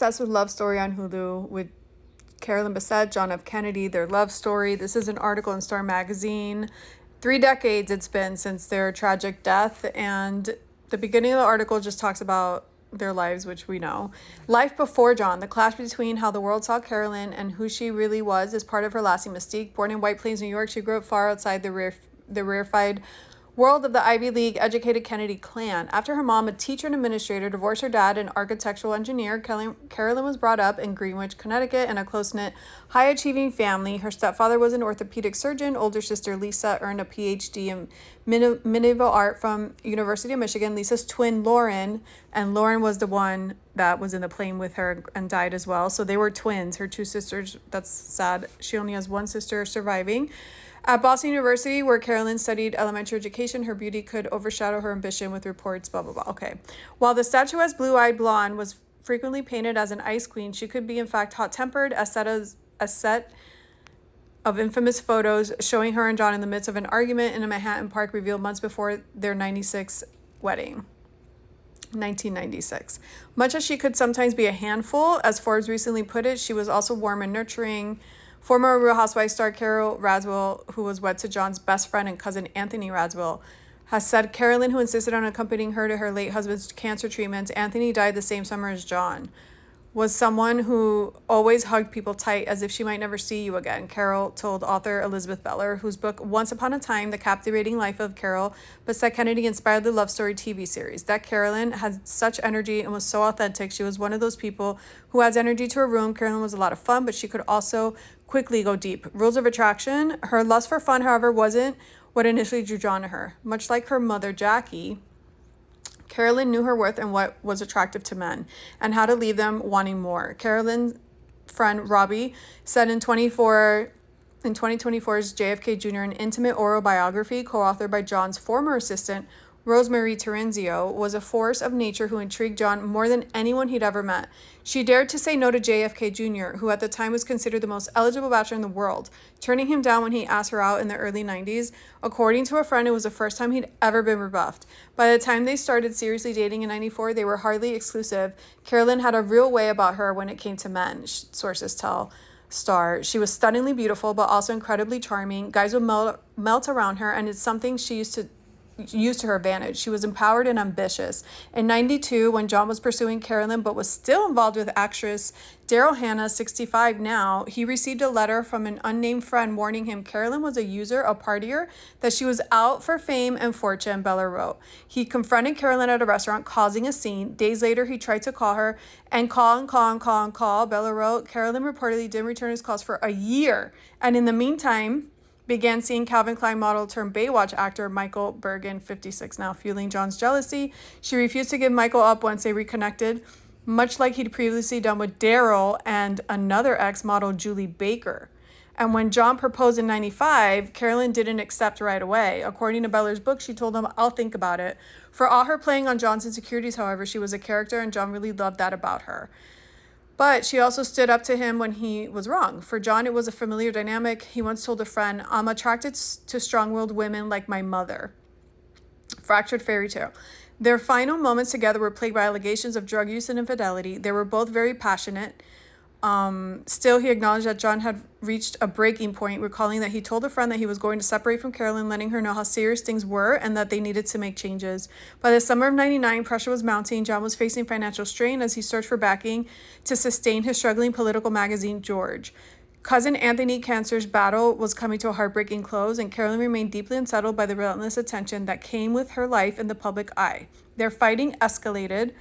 Obsessed with Love Story on Hulu with Carolyn Bessett, John F. Kennedy, their love story. This is an article in Star Magazine. 3 decades it's been since their tragic death, and the beginning of the article just talks about their lives, which we know. Life before John, the clash between how the world saw Carolyn and who she really was is part of her lasting mystique. Born in White Plains, New York, she grew up far outside the rarefied world of the Ivy League educated Kennedy clan. After her mom, a teacher and administrator, divorced her dad, an architectural engineer, Carolyn was brought up in Greenwich, Connecticut, in a close-knit, high-achieving family. Her stepfather was an orthopedic surgeon. Older sister Lisa earned a PhD in medieval art from University of Michigan. Lisa's twin Lauren, and Lauren was the one that was in the plane with her and died as well. So they were twins, her two sisters. That's sad. She only has one sister surviving. At Boston University, where Carolyn studied elementary education, her beauty could overshadow her ambition with reports, blah, blah, blah. Okay. While the statuesque blue-eyed blonde was frequently painted as an ice queen, she could be, in fact, hot-tempered. A set of infamous photos showing her and John in the midst of an argument in a Manhattan park revealed months before their 96 wedding. 1996. Much as she could sometimes be a handful, as Forbes recently put it, she was also warm and nurturing. Former Real Housewives star Carol Radziwill, who was wed to John's best friend and cousin Anthony Radziwill, has said Carolyn, who insisted on accompanying her to her late husband's cancer treatments, Anthony died the same summer as John, was someone who always hugged people tight as if she might never see you again. Carol told author Elizabeth Beller, whose book Once Upon a Time, The Captivating Life of Carol Bessett Kennedy inspired the Love Story TV series. That Carolyn had such energy and was so authentic. She was one of those people who adds energy to a room. Carolyn was a lot of fun, but she could also quickly go deep. Rules of attraction. Her lust for fun, however, wasn't what initially drew John to her. Much like her mother, Jackie, Carolyn knew her worth and what was attractive to men and how to leave them wanting more. Carolyn's friend Robbie said in 2024's JFK Jr., an intimate oral biography co-authored by John's former assistant, Rosemary Terenzio, was a force of nature who intrigued John more than anyone he'd ever met. She dared to say no to JFK Jr., who at the time was considered the most eligible bachelor in the world, turning him down when he asked her out in the early 90s. According to a friend, it was the first time he'd ever been rebuffed. By the time they started seriously dating in 94, they were hardly exclusive. Carolyn had a real way about her when it came to men, sources tell Star. She was stunningly beautiful, but also incredibly charming. Guys would melt around her, and it's something she used to her advantage. She was empowered and ambitious. In 92, when John was pursuing Carolyn but was still involved with actress Daryl Hannah, 65 now, he received a letter from an unnamed friend warning him Carolyn was a user, a partier, that she was out for fame and fortune, Bella wrote. He confronted Carolyn at a restaurant, causing a scene. Days later, he tried to call her and call, Bella wrote. Carolyn reportedly didn't return his calls for a year, and in the meantime, began seeing Calvin Klein model turned Baywatch actor Michael Bergen, 56 now, fueling John's jealousy. She refused to give Michael up once they reconnected, much like he'd previously done with Daryl and another ex-model, Julie Baker. And when John proposed in 95, Carolyn didn't accept right away. According to Beller's book, she told him, "I'll think about it." For all her playing on John's insecurities, however, she was a character, and John really loved that about her. But she also stood up to him when he was wrong. For John, it was a familiar dynamic. He once told a friend, "I'm attracted to strong-willed women like my mother." Fractured fairy tale. Their final moments together were plagued by allegations of drug use and infidelity. They were both very passionate. Still, he acknowledged that John had reached a breaking point, recalling that he told a friend that he was going to separate from Carolyn, letting her know how serious things were and that they needed to make changes. By the summer of 99, pressure was mounting. John was facing financial strain as he searched for backing to sustain his struggling political magazine, George. Cousin Anthony Cancer's battle was coming to a heartbreaking close, and Carolyn remained deeply unsettled by the relentless attention that came with her life in the public eye. Their fighting escalated.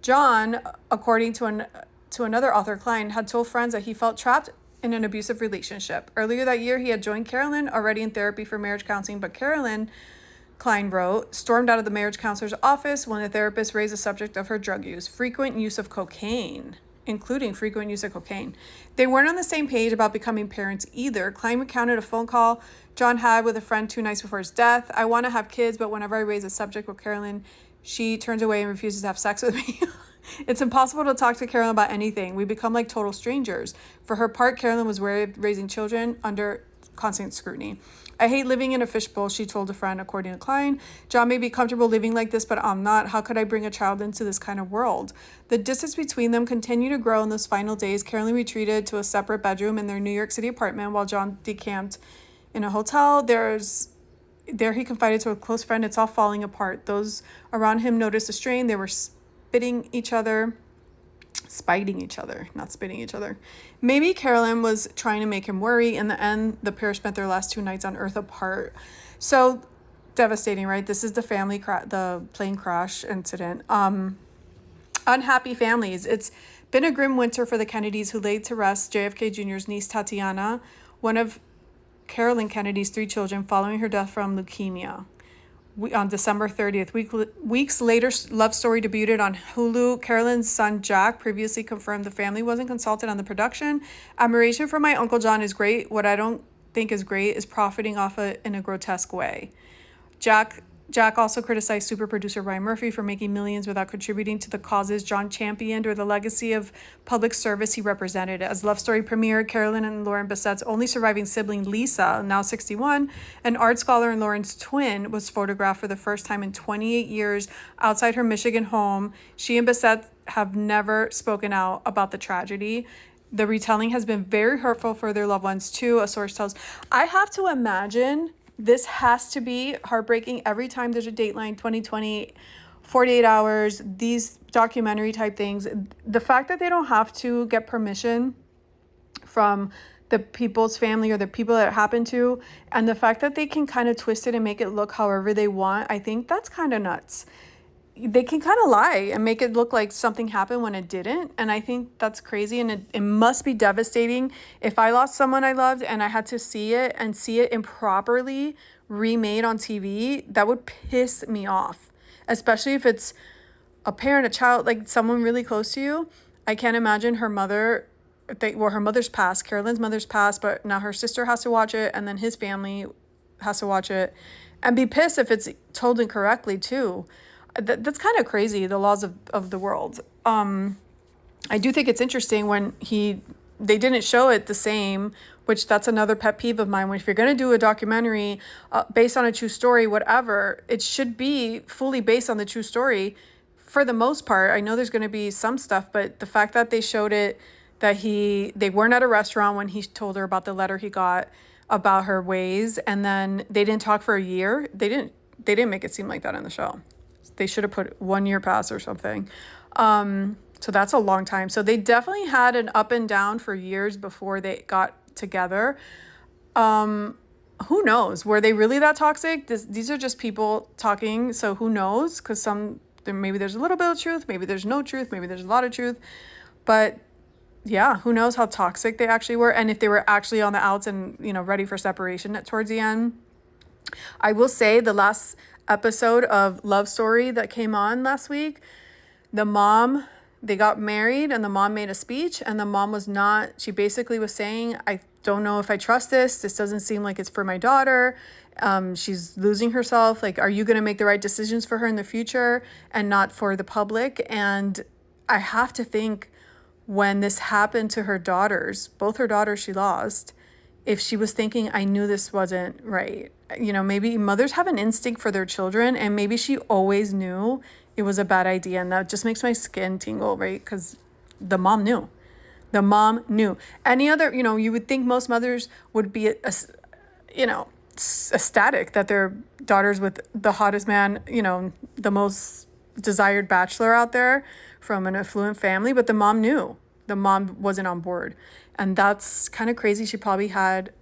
John, according to another author, Klein, had told friends that he felt trapped in an abusive relationship. Earlier that year, he had joined Carolyn, already in therapy for marriage counseling, but Carolyn, Klein wrote, stormed out of the marriage counselor's office when the therapist raised the subject of her drug use, including frequent use of cocaine. They weren't on the same page about becoming parents either. Klein recounted a phone call John had with a friend 2 nights before his death. "I want to have kids, but whenever I raise a subject with Carolyn, she turns away and refuses to have sex with me. It's impossible to talk to Carolyn about anything. We become like total strangers." For her part, Carolyn was wary of raising children under constant scrutiny. I hate living in a fishbowl, she told a friend, according to Klein. John may be comfortable living like this, but I'm not. How could I bring a child into this kind of world? The distance between them continued to grow in those final days. Carolyn retreated to a separate bedroom in their New York City apartment while John decamped in a hotel. There he confided to a close friend, it's all falling apart. Those around him noticed a strain. They were spiting each other. Spiting each other, not spitting each other. Maybe Carolyn was trying to make him worry. In the end, the pair spent their last 2 nights on Earth apart. So devastating, right? This is the the plane crash incident. Unhappy families. It's been a grim winter for the Kennedys, who laid to rest JFK Jr.'s niece Tatiana, one of Carolyn Kennedy's 3 children, following her death from leukemia. On December 30th. Weeks later, Love Story debuted on Hulu. Carolyn's son, Jack, previously confirmed the family wasn't consulted on the production. Admiration for my Uncle John is great. What I don't think is great is profiting off it in a grotesque way. Jack also criticized super producer Ryan Murphy for making millions without contributing to the causes John championed or the legacy of public service he represented. As Love Story premiered, Carolyn and Lauren Bessett's only surviving sibling, Lisa, now 61, an art scholar and Lauren's twin, was photographed for the first time in 28 years outside her Michigan home. She and Bessett have never spoken out about the tragedy. The retelling has been very hurtful for their loved ones, too, a source tells. I have to imagine this has to be heartbreaking every time there's a Dateline 2020, 48 hours, these documentary type things. The fact that they don't have to get permission from the people's family or the people that it happened to, and the fact that they can kind of twist it and make it look however they want, I think that's kind of nuts. They can kind of lie and make it look like something happened when it didn't. And I think that's crazy. And it must be devastating. If I lost someone I loved and I had to see it improperly remade on TV, that would piss me off. Especially if it's a parent, a child, like someone really close to you. I can't imagine her mother, her mother's passed, Carolyn's mother's passed, but now her sister has to watch it. And then his family has to watch it and be pissed if it's told incorrectly too. That's kind of crazy, the laws of the world. I do think it's interesting when they didn't show it the same, which that's another pet peeve of mine. When if you're going to do a documentary based on a true story, whatever, it should be fully based on the true story for the most part. I know there's going to be some stuff, but the fact that they showed it, that they weren't at a restaurant when he told her about the letter he got about her ways, and then they didn't talk for a year. They didn't make it seem like that in the show. They should have put 1 year pass or something. So that's a long time. So they definitely had an up and down for years before they got together. Who knows? Were they really that toxic? These are just people talking. So who knows? Because maybe there's a little bit of truth. Maybe there's no truth. Maybe there's a lot of truth. But yeah, who knows how toxic they actually were. And if they were actually on the outs and, ready for separation towards the end. I will say the last episode of Love Story that came on last week, they got married and the mom made a speech, and the mom she basically was saying, I don't know if I trust this doesn't seem like it's for my daughter, she's losing herself, like, are you going to make the right decisions for her in the future and not for the public? And I have to think, when this happened to her daughters, both her daughters she lost, if she was thinking, I knew this wasn't right. Maybe mothers have an instinct for their children, and maybe she always knew it was a bad idea. And that just makes my skin tingle, right? Because the mom knew. The mom knew. Any other, you would think most mothers would be, ecstatic that their daughters with the hottest man, the most desired bachelor out there from an affluent family. But the mom knew. The mom wasn't on board. And that's kind of crazy. She probably had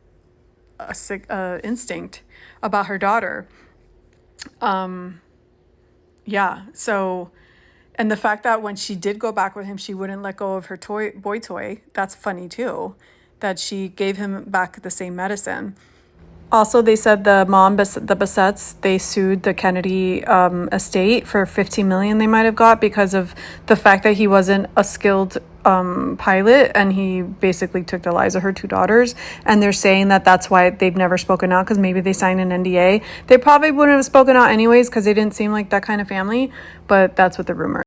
a sick instinct about her daughter. So, and the fact that when she did go back with him, she wouldn't let go of her boy toy. That's funny too, that she gave him back the same medicine. Also, they said the Bessetts, they sued the Kennedy estate for $15 million they might have got because of the fact that he wasn't a skilled pilot, and he basically took the lives of her 2 daughters. And they're saying that that's why they've never spoken out, because maybe they signed an NDA. They probably wouldn't have spoken out anyways because they didn't seem like that kind of family, but that's what the rumor